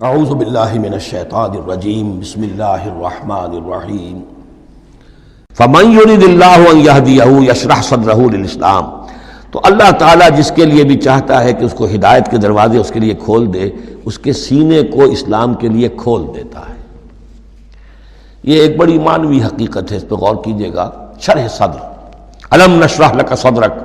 اعوذ باللہ من الشیطان الرجیم بسم اللہ الرحمن الرحیم فمن یرید اللہ ان یہدیہ یشرح صدرہ للاسلام، تو اللہ تعالیٰ جس کے لیے بھی چاہتا ہے کہ اس کو ہدایت کے دروازے اس کے لیے کھول دے، اس کے سینے کو اسلام کے لیے کھول دیتا ہے۔ یہ ایک بڑی معنوی حقیقت ہے، اس پہ غور کیجئے گا۔ شرح صدر، الم نشرح لک صدرک،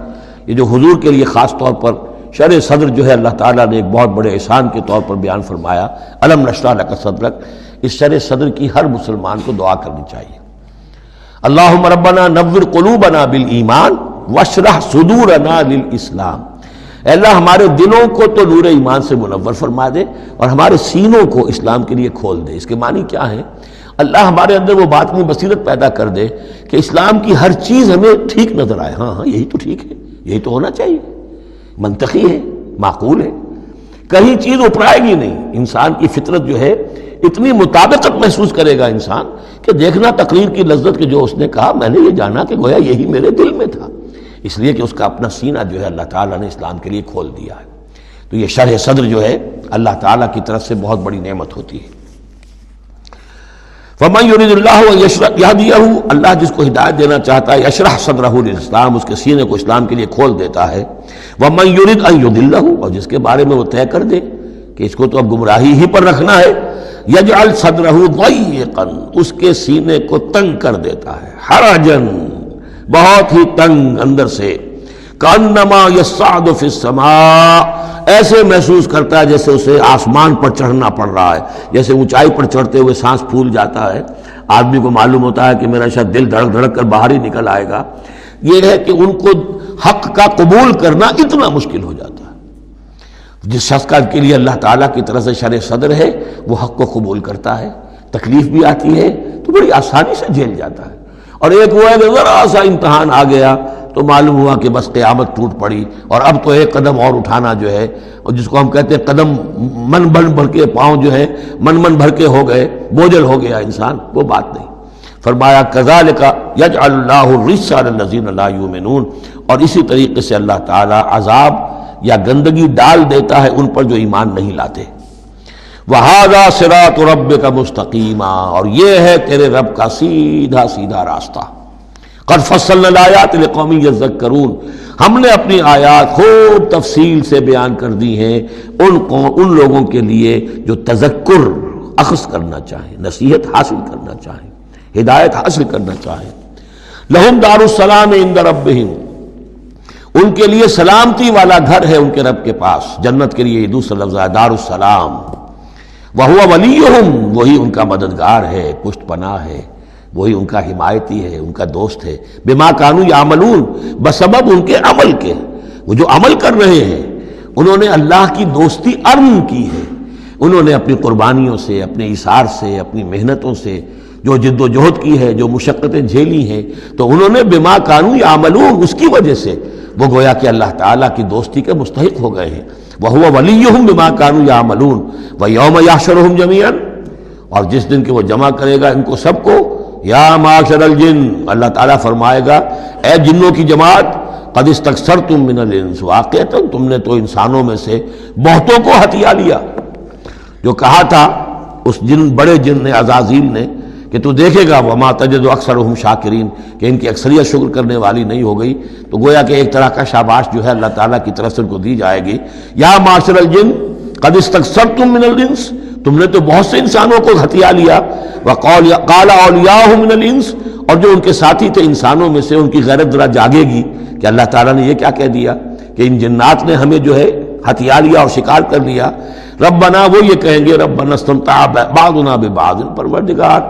یہ جو حضور کے لیے خاص طور پر شرح صدر جو ہے اللہ تعالیٰ نے ایک بہت بڑے احسان کے طور پر بیان فرمایا، الم نشرح لک صدرک، اس شرح صدر کی ہر مسلمان کو دعا کرنی چاہیے۔ اللہم ربنا نور قلوبنا بالایمان واشرح صدورنا للاسلام، اے اللہ ہمارے دلوں کو تو نور ایمان سے منور فرما دے اور ہمارے سینوں کو اسلام کے لیے کھول دے۔ اس کے معنی کیا ہے؟ اللہ ہمارے اندر وہ باطنی بصیرت پیدا کر دے کہ اسلام کی ہر چیز ہمیں ٹھیک نظر آئے، ہاں یہی تو ٹھیک ہے، یہی تو ہونا چاہیے، منطقی ہے، معقول ہے، کہیں چیز اپرائے گی نہیں۔ انسان کی فطرت جو ہے اتنی مطابقت محسوس کرے گا انسان کہ دیکھنا تقریر کی لذت کہ جو اس نے کہا میں نے یہ جانا کہ گویا یہی میرے دل میں تھا، اس لیے کہ اس کا اپنا سینہ جو ہے اللہ تعالیٰ نے اسلام کے لیے کھول دیا ہے۔ تو یہ شرح صدر جو ہے اللہ تعالیٰ کی طرف سے بہت بڑی نعمت ہوتی ہے۔ فمن یرید اللہ ان یہدیہ، اللہ جس کو ہدایت دینا چاہتا ہے، یشرح صدرہ للاسلام، اس کے سینے کو اسلام کے لیے کھول دیتا ہے۔ ومن یرید ان یضلہ، اور جس کے بارے میں وہ طے کر دے کہ اس کو تو اب گمراہی ہی پر رکھنا ہے، یجعل صدرہ ضیقا، اس کے سینے کو تنگ کر دیتا ہے، حرجن، بہت ہی تنگ اندر سے، کانما یصعد فی السماء، ایسے محسوس کرتا ہے جیسے اسے آسمان پر چڑھنا پڑ رہا ہے، جیسے اونچائی پر چڑھتے ہوئے سانس پھول جاتا ہے، آدمی کو معلوم ہوتا ہے کہ میرا شاید دل دھڑک دھڑک کر باہر ہی نکل آئے گا۔ یہ ہے کہ ان کو حق کا قبول کرنا اتنا مشکل ہو جاتا ہے۔ جس شخص کا کے لیے اللہ تعالیٰ کی طرف سے شرح صدر ہے وہ حق کو قبول کرتا ہے، تکلیف بھی آتی ہے تو بڑی آسانی سے جھیل جاتا ہے، اور ایک وہ ہے کہ ذرا سا امتحان آ گیا تو معلوم ہوا کہ بس قیامت ٹوٹ پڑی، اور اب تو ایک قدم اور اٹھانا جو ہے، اور جس کو ہم کہتے ہیں قدم من بھر کے پاؤں جو ہے من بھر کے ہو گئے، بوجھل ہو گیا انسان، وہ بات نہیں۔ فرمایا کذالک یجعل اللہ الرجس علی الذین لا یؤمنون، اور اسی طریقے سے اللہ تعالیٰ عذاب یا گندگی ڈال دیتا ہے ان پر جو ایمان نہیں لاتے۔ وَهَذَا صِرَاطُ رَبِّكَ مُسْتَقِيمًا، اور یہ ہے تیرے رب کا سیدھا سیدھا راستہ۔ قد فصلنا الآیات لقوم یذکرون، ہم نے اپنی آیات خوب تفصیل سے بیان کر دی ہیں ان لوگوں کے لیے جو تذکر اخذ کرنا چاہیں، نصیحت حاصل کرنا چاہیں، ہدایت حاصل کرنا چاہیں۔ لہم دار السلام عند ربہم، ان کے لیے سلامتی والا گھر ہے ان کے رب کے پاس۔ جنت کے لیے یہ دوسرا لفظ ہے دار السلام۔ وَهُوَ وَلِيُّهُمْ، وہی ان کا مددگار ہے، پشت پناہ ہے، وہی ان کا حمایتی ہے، ان کا دوست ہے۔ بما كانوا يعملون، بسبب ان کے عمل کے، وہ جو عمل کر رہے ہیں انہوں نے اللہ کی دوستی ارن کی ہے، انہوں نے اپنی قربانیوں سے، اپنے ایثار سے، اپنی محنتوں سے جو جد و جہد کی ہے، جو مشقتیں جھیلی ہیں، تو انہوں نے بما كانوا يعملون، اس کی وجہ سے وہ گویا کہ اللہ تعالیٰ کی دوستی کے مستحق ہو گئے ہیں۔ وَهُوَ وَلِيُّهُمْ بِمَا كَانُوا يَعْمَلُونَ وَيَوْمَ يَحْشُرُهُمْ جَمِيعًا، اور جس دن کہ وہ جمع کرے گا ان کو سب کو، یا معاشر الجن، اللہ تعالیٰ فرمائے گا اے جنوں کی جماعت، قد استکثرتم من الانس، واقعتاً تم نے تو انسانوں میں سے بہتوں کو ہتھیا لیا۔ جو کہا تھا اس بڑے جن نے، عزازیل نے، کہ تو دیکھے گا وما تجد اکثرهم شاکرین، کہ ان کی اکثریت شکر کرنے والی نہیں ہو گئی، تو گویا کہ ایک طرح کا شاباش جو ہے اللہ تعالیٰ کی طرف سے ان کو دی جائے گی۔ یا معاشر الجن قد استکثرتم من الانس، تم نے تو بہت سے انسانوں کو ہتھیا لیا۔ وقال اولیاؤہ من الانس، اور جو ان کے ساتھی تھے انسانوں میں سے ان کی غیرت ذرا جاگے گی کہ اللہ تعالیٰ نے یہ کیا کہہ دیا کہ ان جنات نے ہمیں جو ہے ہتھیا لیا اور شکار کر لیا۔ ربنا، وہ یہ کہیں گے ربنا استمتع بعضنا ببعض، پروردگار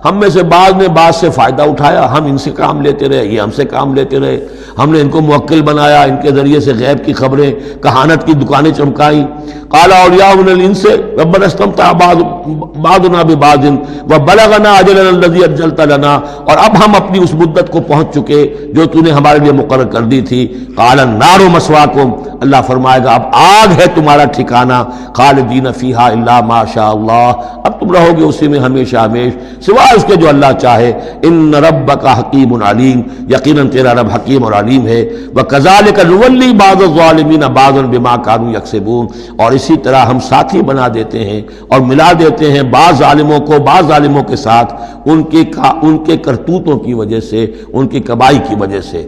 ہم میں سے بعض نے بعض سے فائدہ اٹھایا، ہم ان سے کام لیتے رہے، یہ ہم سے کام لیتے رہے، ہم نے ان کو موکل بنایا، ان کے ذریعے سے غیب کی خبریں، کہانت کی دکانیں چمکائیں۔ قال اولیاء من الانس ربنا استمتع بعضنا ببعض وبلغنا اجلنا الذي اجلت لنا، اور اب ہم اپنی اس مدت کو پہنچ چکے جو تو نے ہمارے لیے مقرر کر دی تھی۔ قال النار مثواکم، اللہ فرمائے گا اب آگ ہے تمہارا ٹھکانہ، خالدین فیہا الا ما شاء اللہ، اب تم تم رہو گے اسی میں ہمیشہ ہمیشہ سوائے اس کے جو اللہ چاہے۔ ان ربک حکیم علیم، یقیناً تیرا رب حکیم اور علیم ہے۔ وکذالک نولی بعض الظالمین بعضا بما کانوا یکسبون، اور اسی طرح ہم ساتھی بنا دیتے ہیں اور ملا دیتے ہیں بعض ظالموں کو بعض ظالموں کے ساتھ ان کے کرتوتوں کی وجہ سے، ان کی کمائی کی وجہ سے۔